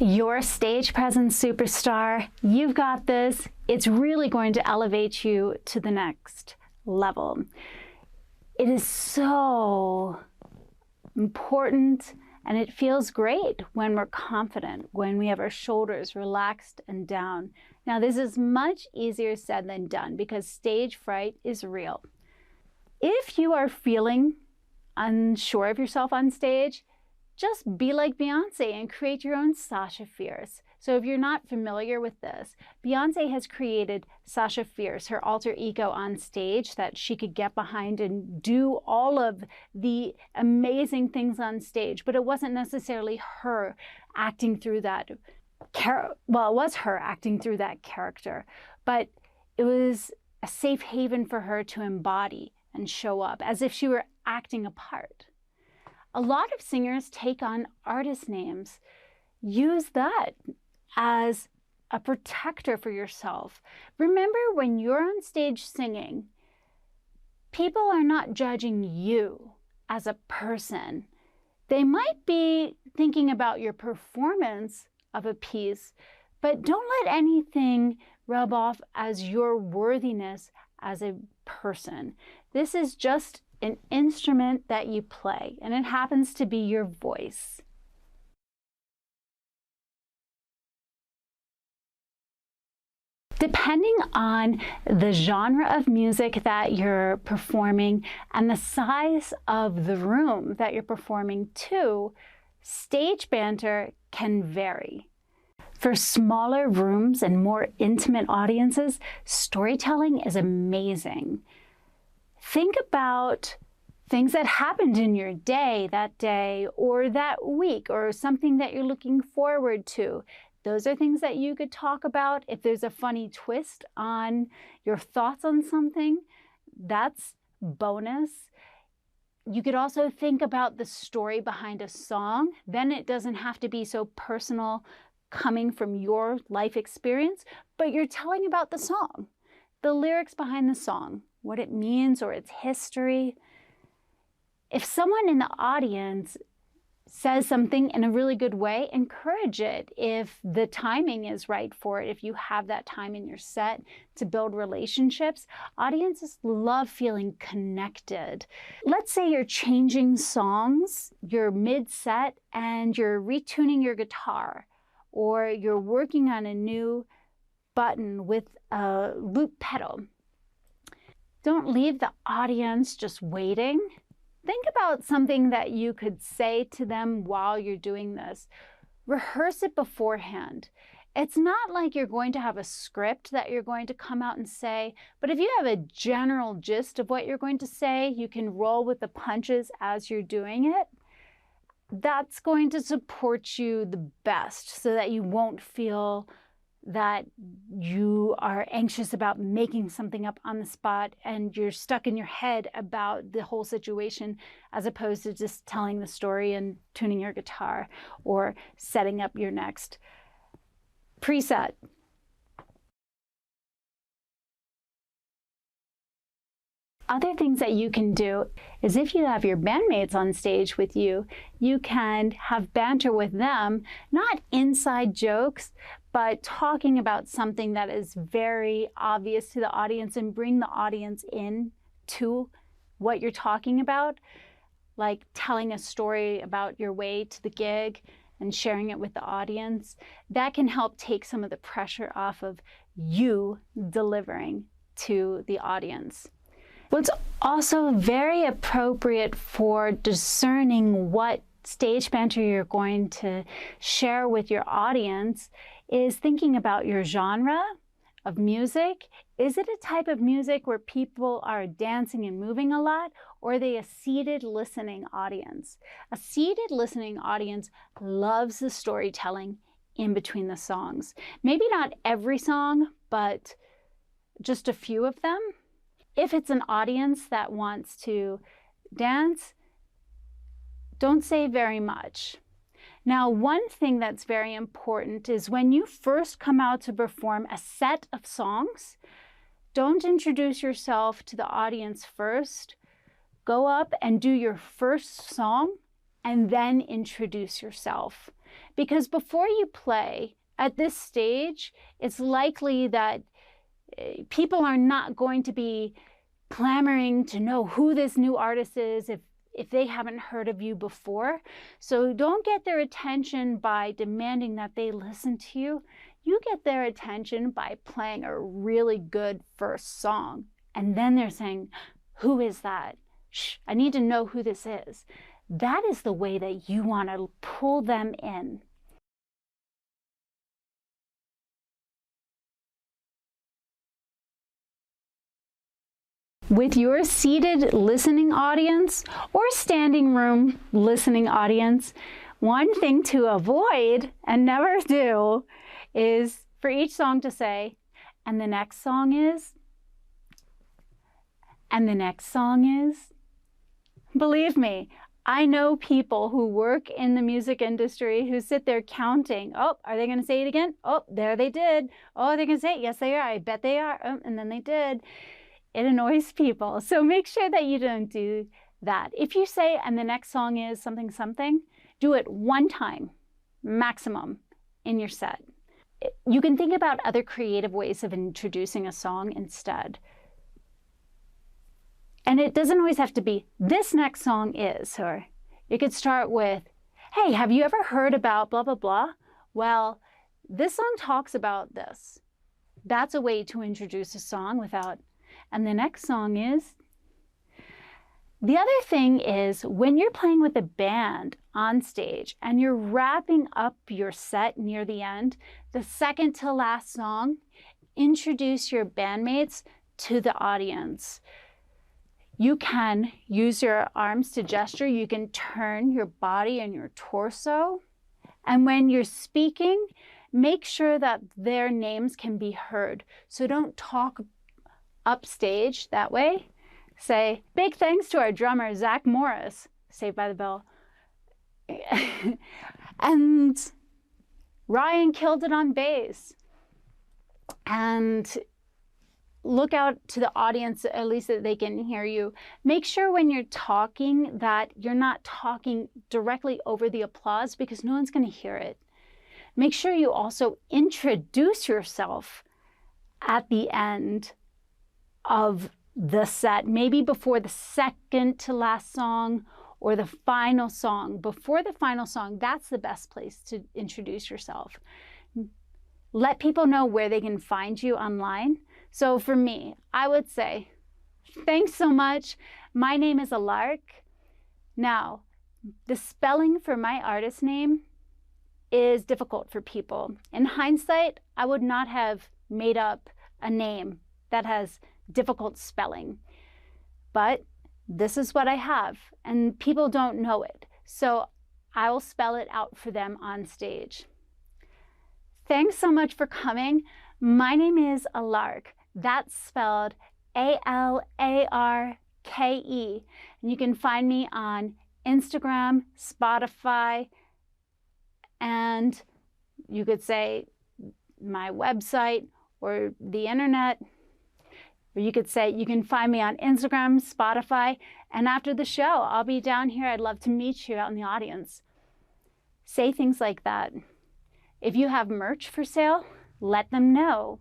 Your stage presence superstar. You've got this. It's really going to elevate you to the next level. It is so important, and it feels great when we're confident, when we have our shoulders relaxed and down. Now, this is much easier said than done because stage fright is real. If you are feeling unsure of yourself on stage, just be like Beyonce and create your own Sasha Fierce. So if you're not familiar with this, Beyonce has created Sasha Fierce, her alter ego on stage that she could get behind and do all of the amazing things on stage. But it wasn't necessarily her acting through that well, it was her acting through that character, but it was a safe haven for her to embody and show up as if she were acting a part. A lot of singers take on artist names. Use that as a protector for yourself. Remember, when you're on stage singing, people are not judging you as a person. They might be thinking about your performance of a piece, but don't let anything rub off as your worthiness as a person. This is just an instrument that you play, and it happens to be your voice. Depending on the genre of music that you're performing and the size of the room that you're performing to, stage banter can vary. For smaller rooms and more intimate audiences, storytelling is amazing. Think about things that happened in your day that day or that week, or something that you're looking forward to. Those are things that you could talk about. If there's a funny twist on your thoughts on something, that's bonus. You could also think about the story behind a song. Then it doesn't have to be so personal coming from your life experience, but you're telling about the song, the lyrics behind the song, what it means or its history. If someone in the audience says something in a really good way, encourage it. If the timing is right for it, if you have that time in your set to build relationships, audiences love feeling connected. Let's say you're changing songs, you're mid-set and you're retuning your guitar, or you're working on a new button with a loop pedal. Don't leave the audience just waiting. Think about something that you could say to them while you're doing this. Rehearse it beforehand. It's not like you're going to have a script that you're going to come out and say, but if you have a general gist of what you're going to say, you can roll with the punches as you're doing it. That's going to support you the best so that you won't feel that you are anxious about making something up on the spot and you're stuck in your head about the whole situation, as opposed to just telling the story and tuning your guitar or setting up your next preset. Other things that you can do is, if you have your bandmates on stage with you, you can have banter with them, not inside jokes, but talking about something that is very obvious to the audience and bring the audience in to what you're talking about, like telling a story about your way to the gig and sharing it with the audience. That can help take some of the pressure off of you delivering to the audience. What's also very appropriate for discerning what stage banter you're going to share with your audience is thinking about your genre of music. Is it a type of music where people are dancing and moving a lot, or are they a seated listening audience? A seated listening audience loves the storytelling in between the songs. Maybe not every song, but just a few of them. If it's an audience that wants to dance, don't say very much. Now, one thing that's very important is when you first come out to perform a set of songs, don't introduce yourself to the audience first. Go up and do your first song and then introduce yourself. Because before you play at this stage, it's likely that people are not going to be clamoring to know who this new artist is if they haven't heard of you before. So don't get their attention by demanding that they listen to you. You get their attention by playing a really good first song. And then they're saying, who is that? Shh, I need to know who this is. That is the way that you want to pull them in. With your seated listening audience or standing room listening audience, one thing to avoid and never do is for each song to say, and the next song is, and the next song is. Believe me, I know people who work in the music industry who sit there counting. Oh, are they going to say it again? Oh, there they did. Oh, they're going to say it. Yes, they are. I bet they are. Oh, and then they did. It annoys people. So make sure that you don't do that. If you say, and the next song is something, something, do it one time, maximum, in your set. You can think about other creative ways of introducing a song instead. And it doesn't always have to be, this next song is, or you could start with, hey, have you ever heard about blah, blah, blah? Well, this song talks about this. That's a way to introduce a song without, and the next song is. The other thing is when you're playing with a band on stage and you're wrapping up your set near the end, the second to last song, introduce your bandmates to the audience. You can use your arms to gesture. You can turn your body and your torso. And when you're speaking, make sure that their names can be heard. So don't talk upstage that way. Say, big thanks to our drummer, Zach Morris, Saved by the Bell. And Ryan killed it on bass. And look out to the audience, at least that they can hear you. Make sure when you're talking that you're not talking directly over the applause because no one's going to hear it. Make sure you also introduce yourself at the end of the set, maybe before the second to last song or the final song. Before the final song, that's the best place to introduce yourself. Let people know where they can find you online. So for me, I would say, thanks so much. My name is Alarke. Now, the spelling for my artist name is difficult for people. In hindsight, I would not have made up a name that has difficult spelling. But this is what I have, and people don't know it. So I will spell it out for them on stage. Thanks so much for coming. My name is Alarke. That's spelled A-L-A-R-K-E. And you can find me on Instagram, Spotify, and you could say my website or the internet. Or you could say you can find me on Instagram, Spotify, and after the show, I'll be down here. I'd love to meet you out in the audience. Say things like that. If you have merch for sale, let them know.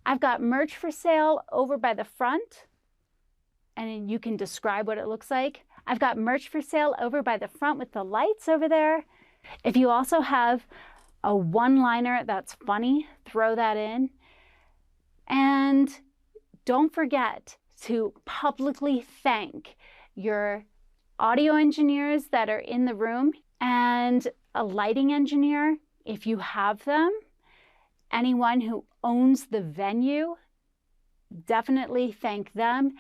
I've got merch for sale over by the front, and you can describe what it looks like. I've got merch for sale over by the front with the lights over there. If you also have a one-liner that's funny, throw that in. And don't forget to publicly thank your audio engineers that are in the room and a lighting engineer, if you have them. Anyone who owns the venue, definitely thank them.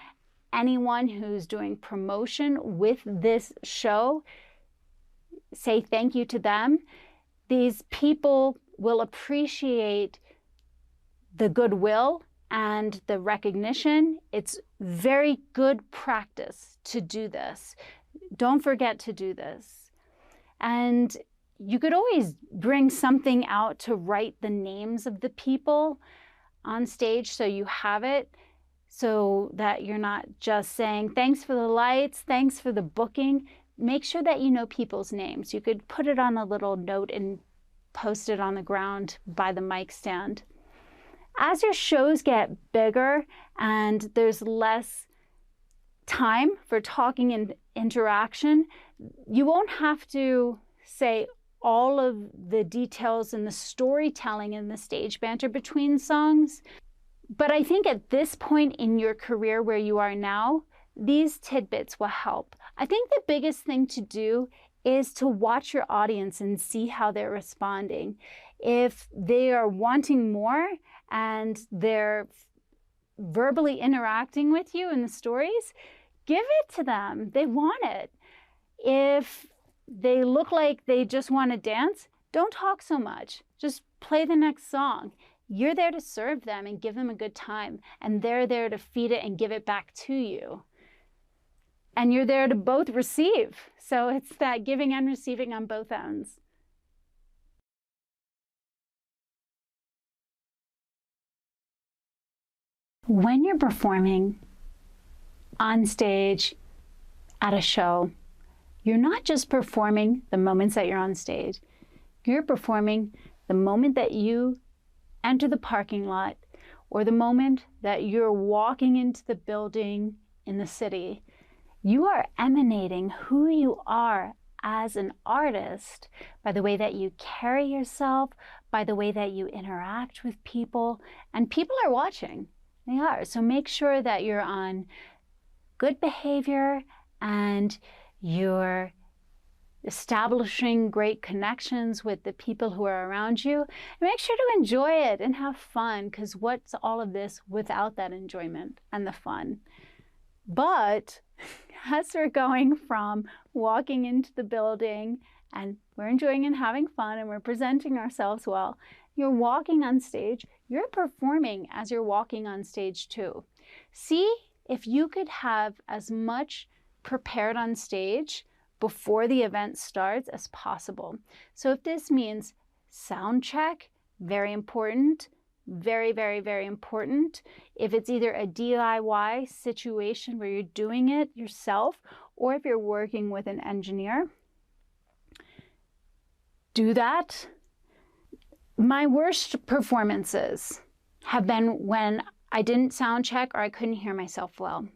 Anyone who's doing promotion with this show, say thank you to them. These people will appreciate the goodwill and the recognition. It's very good practice to do this. Don't forget to do this. And you could always bring something out to write the names of the people on stage so you have it, so that you're not just saying, thanks for the lights, thanks for the booking. Make sure that you know people's names. You could put it on a little note in posted on the ground by the mic stand. As your shows get bigger and there's less time for talking and interaction, you won't have to say all of the details and the storytelling and the stage banter between songs. But I think at this point in your career where you are now, these tidbits will help. I think the biggest thing to do is to watch your audience and see how they're responding. If they are wanting more and they're verbally interacting with you in the stories, give it to them. They want it. If they look like they just want to dance, don't talk so much. Just play the next song. You're there to serve them and give them a good time, and they're there to feed it and give it back to you. And you're there to both receive. So it's that giving and receiving on both ends. When you're performing on stage at a show, you're not just performing the moments that you're on stage. You're performing the moment that you enter the parking lot or the moment that you're walking into the building in the city. You are emanating who you are as an artist by the way that you carry yourself, by the way that you interact with people, and people are watching. They are. So make sure that you're on good behavior and you're establishing great connections with the people who are around you. And make sure to enjoy it and have fun, because what's all of this without that enjoyment and the fun? But as we're going from walking into the building and we're enjoying and having fun and we're presenting ourselves well, you're walking on stage, you're performing as you're walking on stage too. See if you could have as much prepared on stage before the event starts as possible. So if this means sound check, very important, very, very, very important. If it's either a DIY situation where you're doing it yourself, or if you're working with an engineer, do that. My worst performances have been when I didn't sound check or I couldn't hear myself well.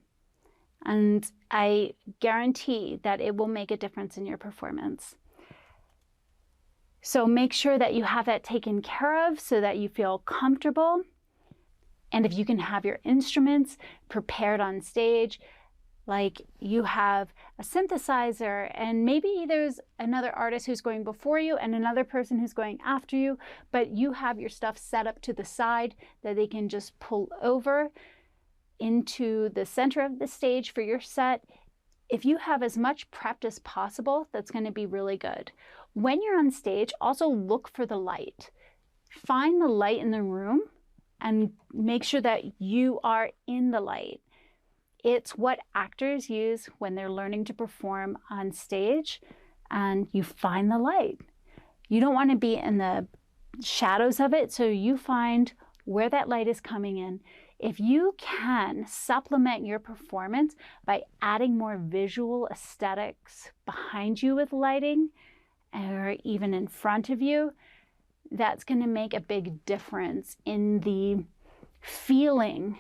And I guarantee that it will make a difference in your performance. So make sure that you have that taken care of so that you feel comfortable. And if you can have your instruments prepared on stage, like you have a synthesizer and maybe there's another artist who's going before you and another person who's going after you, but you have your stuff set up to the side that they can just pull over into the center of the stage for your set. If you have as much prepped as possible, that's going to be really good. When you're on stage, also look for the light. Find the light in the room and make sure that you are in the light. It's what actors use when they're learning to perform on stage, and you find the light. You don't want to be in the shadows of it, so you find where that light is coming in. If you can supplement your performance by adding more visual aesthetics behind you with lighting, or even in front of you, that's going to make a big difference in the feeling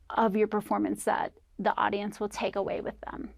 of your performance that the audience will take away with them.